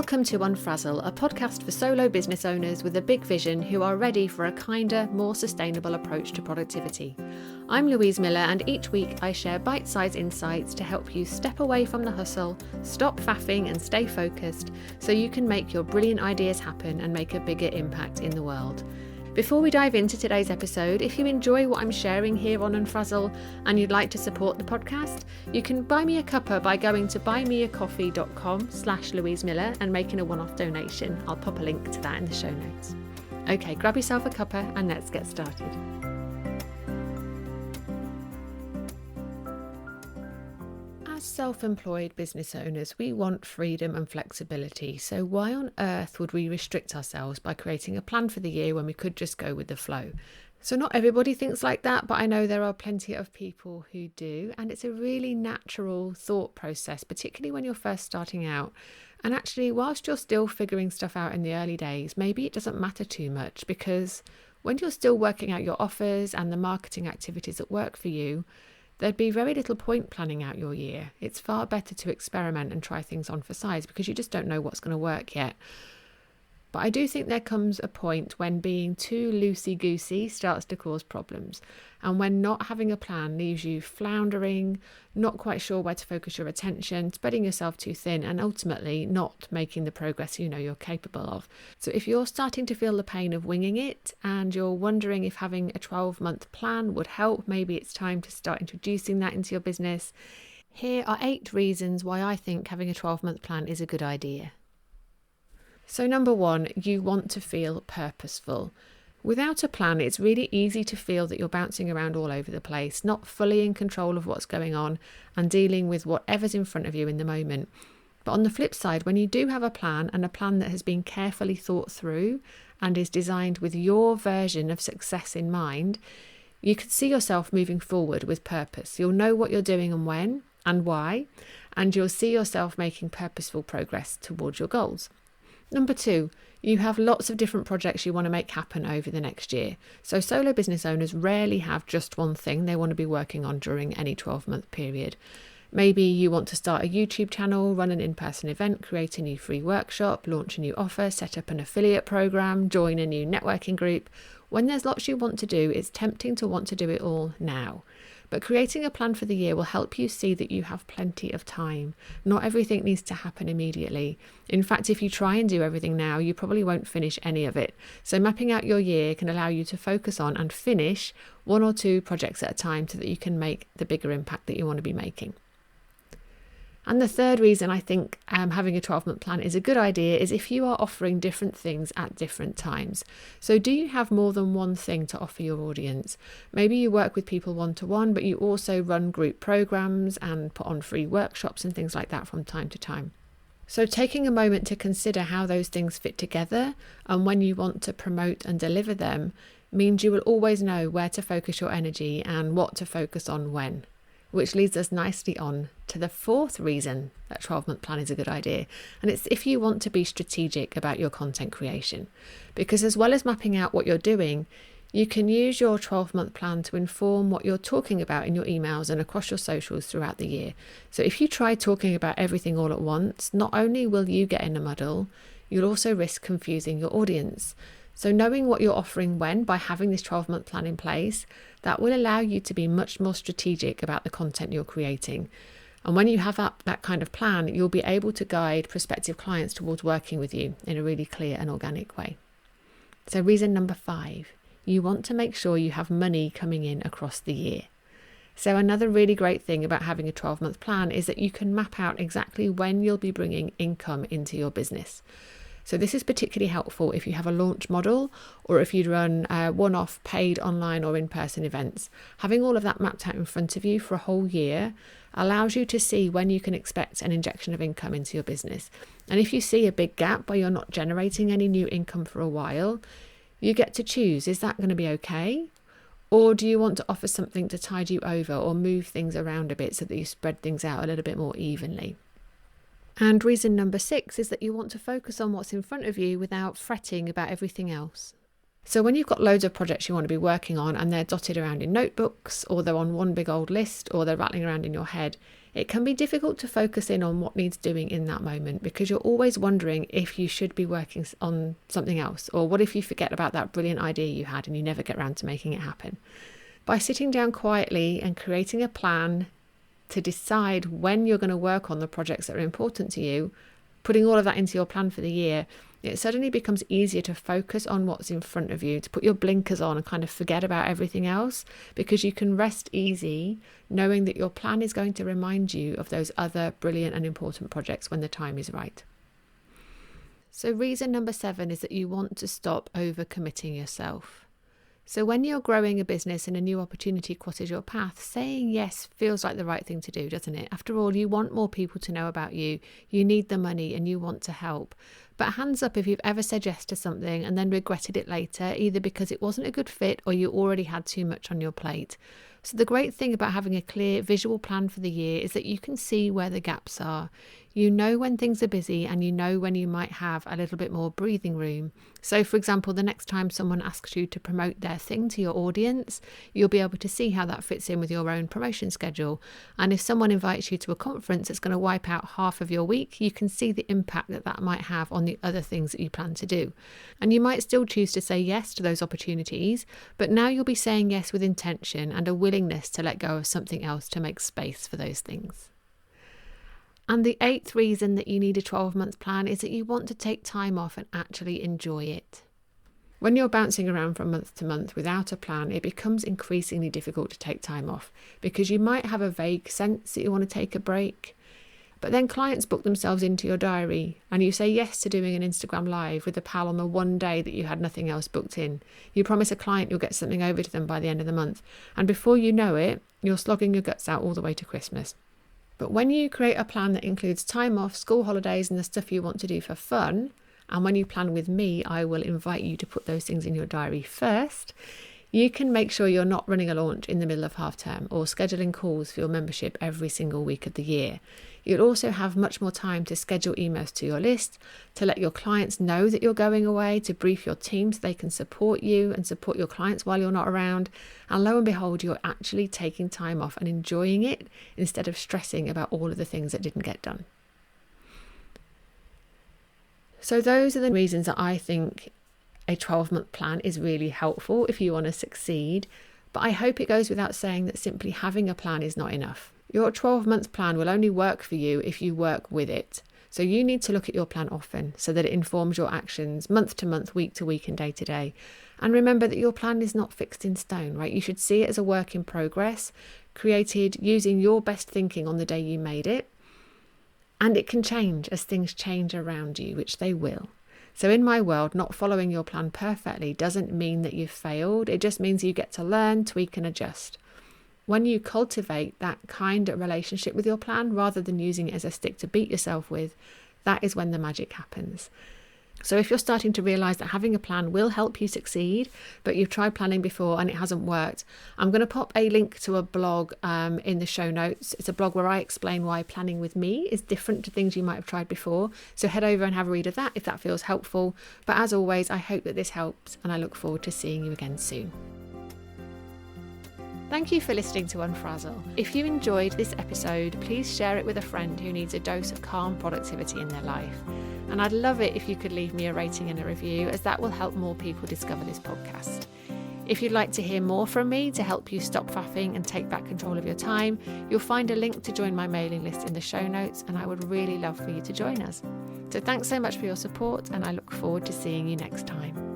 Welcome to Unfrazzle, a podcast for solo business owners with a big vision who are ready for a kinder, more sustainable approach to productivity. I'm Louise Miller, and each week I share bite-sized insights to help you step away from the hustle, stop faffing and stay focused so you can make your brilliant ideas happen and make a bigger impact in the world. Before we dive into today's episode, if you enjoy what I'm sharing here on Unfrazzle and you'd like to support the podcast, you can buy me a cuppa by going to buymeacoffee.com/Louise Miller and making a one-off donation. I'll pop a link to that in the show notes. Okay, grab yourself a cuppa and let's get started. As self-employed business owners, we want freedom and flexibility. So why on earth would we restrict ourselves by creating a plan for the year when we could just go with the flow? So not everybody thinks like that, but I know there are plenty of people who do. And it's a really natural thought process, particularly when you're first starting out. And actually, whilst you're still figuring stuff out in the early days, maybe it doesn't matter too much, because when you're still working out your offers and the marketing activities that work for you, there'd be very little point planning out your year. It's far better to experiment and try things on for size because you just don't know what's going to work yet. But I do think there comes a point when being too loosey-goosey starts to cause problems, and when not having a plan leaves you floundering, not quite sure where to focus your attention, spreading yourself too thin, and ultimately not making the progress you know you're capable of. So if you're starting to feel the pain of winging it and you're wondering if having a 12-month plan would help, maybe it's time to start introducing that into your business. Here are 8 reasons why I think having a 12-month plan is a good idea. So number 1, you want to feel purposeful. Without a plan, it's really easy to feel that you're bouncing around all over the place, not fully in control of what's going on and dealing with whatever's in front of you in the moment. But on the flip side, when you do have a plan, and a plan that has been carefully thought through and is designed with your version of success in mind, you can see yourself moving forward with purpose. You'll know what you're doing and when and why, and you'll see yourself making purposeful progress towards your goals. Number 2, you have lots of different projects you want to make happen over the next year. So solo business owners rarely have just one thing they want to be working on during any 12-month period. Maybe you want to start a YouTube channel, run an in-person event, create a new free workshop, launch a new offer, set up an affiliate program, join a new networking group. When there's lots you want to do, it's tempting to want to do it all now. But creating a plan for the year will help you see that you have plenty of time. Not everything needs to happen immediately. In fact, if you try and do everything now, you probably won't finish any of it. So mapping out your year can allow you to focus on and finish 1 or 2 projects at a time so that you can make the bigger impact that you want to be making. And the third reason I think having a 12-month plan is a good idea is if you are offering different things at different times. So do you have more than one thing to offer your audience? Maybe you work with people one-to-one, but you also run group programs and put on free workshops and things like that from time to time. So taking a moment to consider how those things fit together and when you want to promote and deliver them means you will always know where to focus your energy and what to focus on when. Which leads us nicely on to the 4th reason that 12-month plan is a good idea. And it's if you want to be strategic about your content creation. Because as well as mapping out what you're doing, you can use your 12-month plan to inform what you're talking about in your emails and across your socials throughout the year. So if you try talking about everything all at once, not only will you get in a muddle, you'll also risk confusing your audience. So knowing what you're offering when, by having this 12-month plan in place, that will allow you to be much more strategic about the content you're creating. And when you have that kind of plan, you'll be able to guide prospective clients towards working with you in a really clear and organic way. So reason number 5, you want to make sure you have money coming in across the year. So another really great thing about having a 12-month plan is that you can map out exactly when you'll be bringing income into your business. So this is particularly helpful if you have a launch model or if you run one-off paid online or in-person events. Having all of that mapped out in front of you for a whole year allows you to see when you can expect an injection of income into your business. And if you see a big gap where you're not generating any new income for a while, you get to choose, is that going to be okay? Or do you want to offer something to tide you over or move things around a bit so that you spread things out a little bit more evenly? And reason number 6 is that you want to focus on what's in front of you without fretting about everything else. So when you've got loads of projects you want to be working on and they're dotted around in notebooks, or they're on one big old list, or they're rattling around in your head, it can be difficult to focus in on what needs doing in that moment, because you're always wondering if you should be working on something else, or what if you forget about that brilliant idea you had and you never get around to making it happen. By sitting down quietly and creating a plan to decide when you're going to work on the projects that are important to you, putting all of that into your plan for the year, it suddenly becomes easier to focus on what's in front of you, to put your blinkers on and kind of forget about everything else, because you can rest easy knowing that your plan is going to remind you of those other brilliant and important projects when the time is right. So reason number 7 is that you want to stop overcommitting yourself. So when you're growing a business and a new opportunity crosses your path, saying yes feels like the right thing to do, doesn't it? After all, you want more people to know about you, you need the money and you want to help. But hands up if you've ever said yes to something and then regretted it later, either because it wasn't a good fit or you already had too much on your plate. So the great thing about having a clear visual plan for the year is that you can see where the gaps are. You know when things are busy and you know when you might have a little bit more breathing room. So for example, the next time someone asks you to promote their thing to your audience, you'll be able to see how that fits in with your own promotion schedule. And if someone invites you to a conference that's going to wipe out half of your week, you can see the impact that that might have on the other things that you plan to do. And you might still choose to say yes to those opportunities, but now you'll be saying yes with intention and a willingness to let go of something else to make space for those things. And the 8th reason that you need a 12-month plan is that you want to take time off and actually enjoy it. When you're bouncing around from month to month without a plan, it becomes increasingly difficult to take time off, because you might have a vague sense that you want to take a break. But then clients book themselves into your diary and you say yes to doing an Instagram live with a pal on the one day that you had nothing else booked in. You promise a client you'll get something over to them by the end of the month, and before you know it, you're slogging your guts out all the way to Christmas. But when you create a plan that includes time off, school holidays and the stuff you want to do for fun, and when you plan with me, I will invite you to put those things in your diary first, you can make sure you're not running a launch in the middle of half term or scheduling calls for your membership every single week of the year. You'll also have much more time to schedule emails to your list, to let your clients know that you're going away, to brief your team so they can support you and support your clients while you're not around. And lo and behold, you're actually taking time off and enjoying it instead of stressing about all of the things that didn't get done. So those are the reasons that I think a 12-month plan is really helpful if you want to succeed. But I hope it goes without saying that simply having a plan is not enough. Your 12-month plan will only work for you if you work with it. So you need to look at your plan often so that it informs your actions month to month, week to week and day to day. And remember that your plan is not fixed in stone, right? You should see it as a work in progress, created using your best thinking on the day you made it. And it can change as things change around you, which they will. So in my world, not following your plan perfectly doesn't mean that you've failed. It just means you get to learn, tweak and adjust. When you cultivate that kind of relationship with your plan, rather than using it as a stick to beat yourself with, that is when the magic happens. So if you're starting to realise that having a plan will help you succeed, but you've tried planning before and it hasn't worked, I'm going to pop a link to a blog in the show notes. It's a blog where I explain why planning with me is different to things you might have tried before. So head over and have a read of that if that feels helpful. But as always, I hope that this helps and I look forward to seeing you again soon. Thank you for listening to Unfrazzle. If you enjoyed this episode, please share it with a friend who needs a dose of calm productivity in their life. And I'd love it if you could leave me a rating and a review, as that will help more people discover this podcast. If you'd like to hear more from me to help you stop faffing and take back control of your time, you'll find a link to join my mailing list in the show notes, and I would really love for you to join us. So thanks so much for your support, and I look forward to seeing you next time.